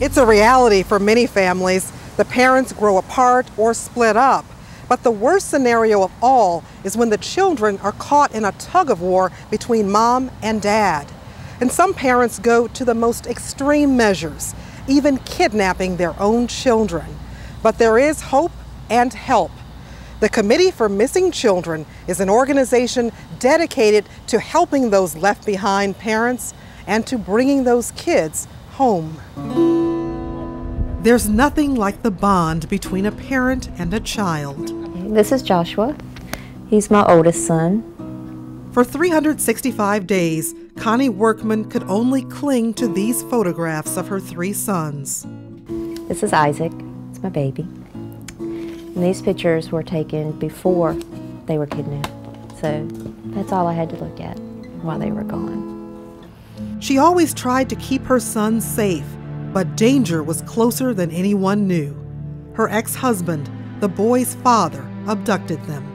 It's a reality for many families. The parents grow apart or split up. But the worst scenario of all is when the children are caught in a tug of war between mom and dad. And some parents go to the most extreme measures, even kidnapping their own children. But there is hope and help. The Committee for Missing Children is an organization dedicated to helping those left behind parents and to bringing those kids home. There's nothing like the bond between a parent and a child. This is Joshua. He's my oldest son. For 365 days, Connie Workman could only cling to these photographs of her 3 sons. This is Isaac. It's my baby. And these pictures were taken before they were kidnapped. So that's all I had to look at while they were gone. She always tried to keep her sons safe, but danger was closer than anyone knew. Her ex-husband, the boys' father, abducted them.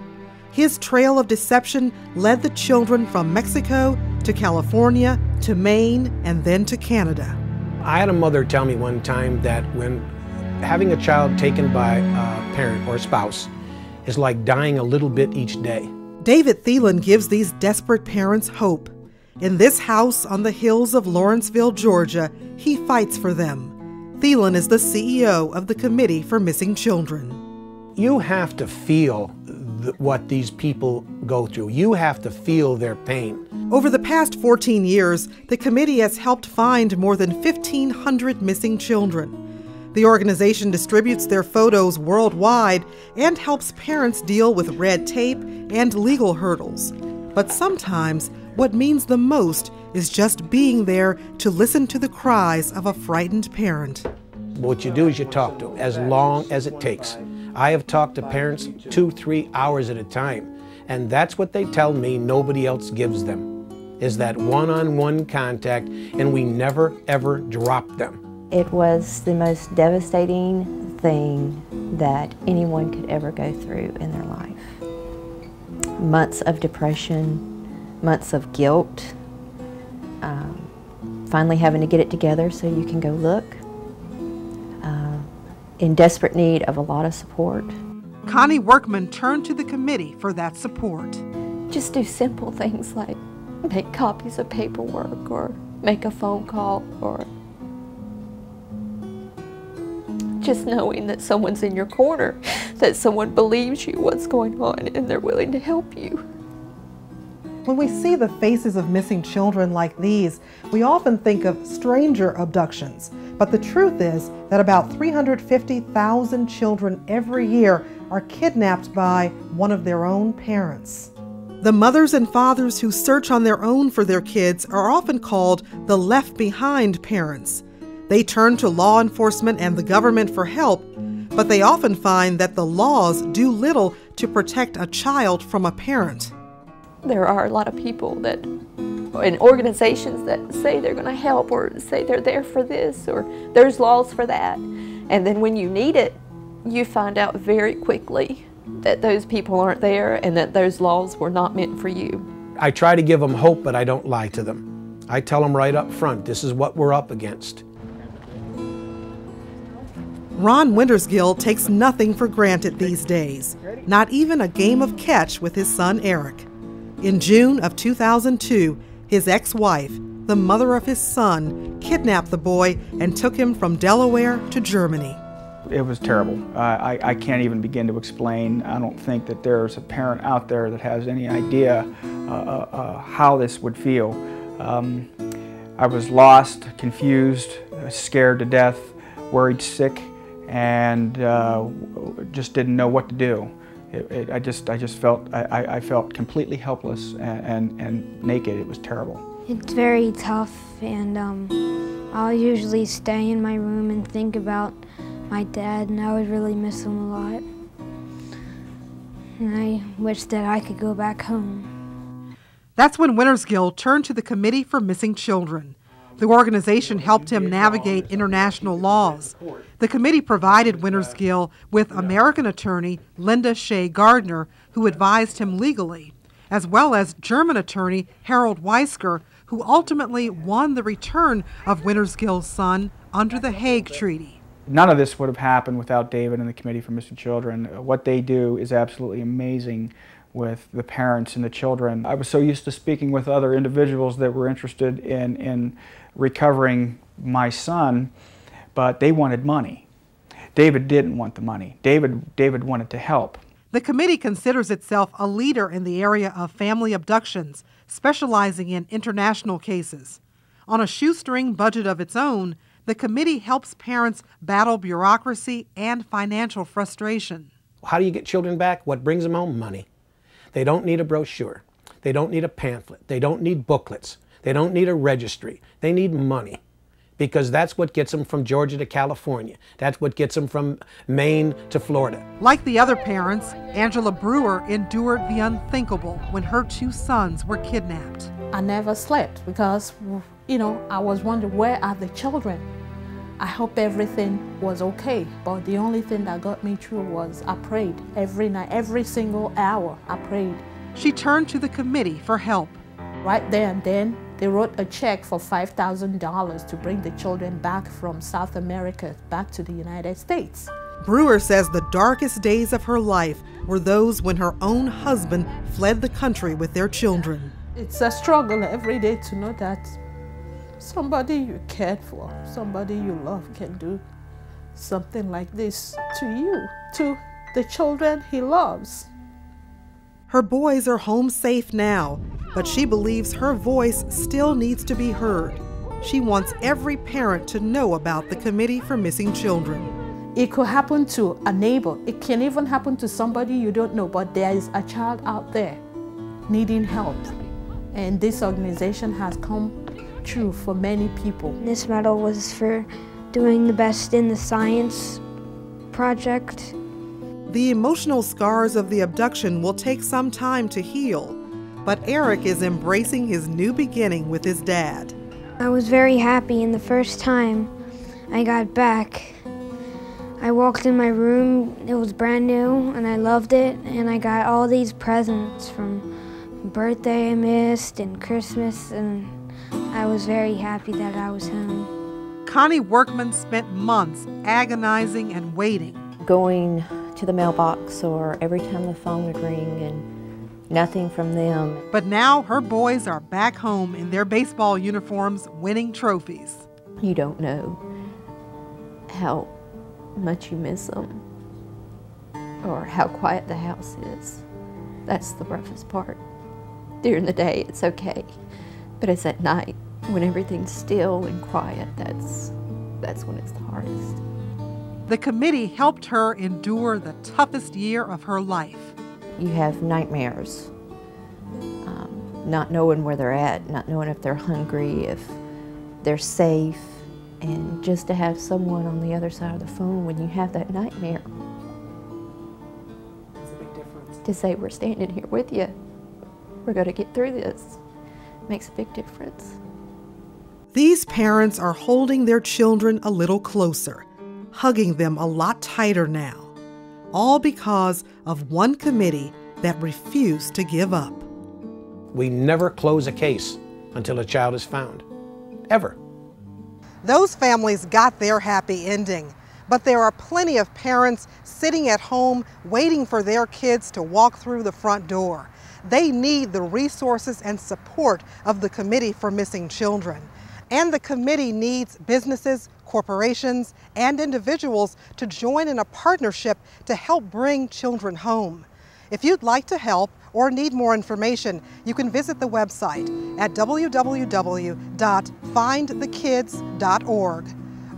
His trail of deception led the children from Mexico to California to Maine and then to Canada. I had a mother tell me one time that when having a child taken by a parent or a spouse is like dying a little bit each day. David Thielen gives these desperate parents hope. In this house on the hills of Lawrenceville, Georgia, he fights for them. Thielen is the CEO of the Committee for Missing Children. You have to feel what these people go through. You have to feel their pain. Over the past 14 years, the committee has helped find more than 1,500 missing children. The organization distributes their photos worldwide and helps parents deal with red tape and legal hurdles. But sometimes, what means the most is just being there to listen to the cries of a frightened parent. What you do is you talk to them as long as it takes. I have talked to parents 2-3 hours at a time, and that's what they tell me nobody else gives them, is that one-on-one contact, and we never ever drop them. It was the most devastating thing that anyone could ever go through in their life. Months of depression, months of guilt, finally having to get it together so you can go look. In desperate need of a lot of support. Connie Workman turned to the committee for that support. Just do simple things like make copies of paperwork or make a phone call, or just knowing that someone's in your corner, that someone believes you, what's going on, and they're willing to help you. When we see the faces of missing children like these, we often think of stranger abductions. But the truth is that about 350,000 children every year are kidnapped by one of their own parents. The mothers and fathers who search on their own for their kids are often called the left behind parents. They turn to law enforcement and the government for help, but they often find that the laws do little to protect a child from a parent. There are a lot of people that, and organizations that say they're going to help or say they're there for this or there's laws for that. And then when you need it, you find out very quickly that those people aren't there and that those laws were not meant for you. I try to give them hope, but I don't lie to them. I tell them right up front, this is what we're up against. Ron Wintersgill takes nothing for granted these days, not even a game of catch with his son Eric. In June of 2002, his ex-wife, the mother of his son, kidnapped the boy and took him from Delaware to Germany. It was terrible. I can't even begin to explain. I don't think that there's a parent out there that has any idea how this would feel. I was lost, confused, scared to death, worried sick, and just didn't know what to do. I felt completely helpless and naked. It was terrible. It's very tough, and I'll usually stay in my room and think about my dad, and I would really miss him a lot. And I wish that I could go back home. That's when Wintersgill turned to the Committee for Missing Children. The organization helped him navigate international laws. The committee provided Wintersgill with American attorney Linda Shea Gardner, who advised him legally, as well as German attorney Harold Weisker, who ultimately won the return of Wintersgill's son, under the Hague Treaty. None of this would have happened without David and the Committee for Missing Children. What they do is absolutely amazing with the parents and the children. I was so used to speaking with other individuals that were interested in recovering my son, but they wanted money. David didn't want the money. David wanted to help. The committee considers itself a leader in the area of family abductions, specializing in international cases. On a shoestring budget of its own, the committee helps parents battle bureaucracy and financial frustration. How do you get children back? What brings them home? Money. They don't need a brochure. They don't need a pamphlet. They don't need booklets. They don't need a registry. They need money, because that's what gets them from Georgia to California. That's what gets them from Maine to Florida. Like the other parents, Angela Brewer endured the unthinkable when her 2 sons were kidnapped. I never slept because, I was wondering, where are the children? I hope everything was okay, but the only thing that got me through was I prayed every night, every single hour I prayed. She turned to the committee for help. Right there and then, they wrote a check for $5,000 to bring the children back from South America back to the United States. Brewer says the darkest days of her life were those when her own husband fled the country with their children. It's a struggle every day to know that somebody you cared for, somebody you love can do something like this to you, to the children he loves. Her boys are home safe now, but she believes her voice still needs to be heard. She wants every parent to know about the Committee for Missing Children. It could happen to a neighbor. It can even happen to somebody you don't know, but there is a child out there needing help. And this organization has come true for many people. This medal was for doing the best in the science project. The emotional scars of the abduction will take some time to heal, but Eric is embracing his new beginning with his dad. I was very happy, and the first time I got back, I walked in my room, it was brand new, and I loved it, and I got all these presents from birthday I missed and Christmas, and I was very happy that I was home. Connie Workman spent months agonizing and waiting. Going to the mailbox, or every time the phone would ring, and nothing from them. But now her boys are back home in their baseball uniforms winning trophies. You don't know how much you miss them or how quiet the house is. That's the roughest part. During the day, it's okay, but it's at night when everything's still and quiet, that's when it's the hardest. The committee helped her endure the toughest year of her life. You have nightmares, not knowing where they're at, not knowing if they're hungry, if they're safe, and just to have someone on the other side of the phone when you have that nightmare. It's a big difference. To say, we're standing here with you, we're going to get through this, makes a big difference. These parents are holding their children a little closer, hugging them a lot tighter now, all because of one committee that refused to give up. We never close a case until a child is found, ever. Those families got their happy ending, but there are plenty of parents sitting at home waiting for their kids to walk through the front door. They need the resources and support of the Committee for Missing Children. And the committee needs businesses, corporations, and individuals to join in a partnership to help bring children home. If you'd like to help or need more information, you can visit the website at www.findthekids.org,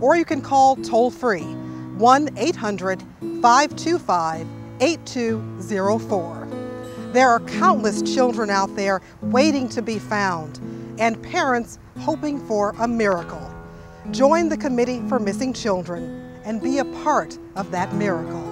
or you can call toll-free 1-800-525-8204. There are countless children out there waiting to be found, and parents hoping for a miracle. Join the Committee for Missing Children and be a part of that miracle.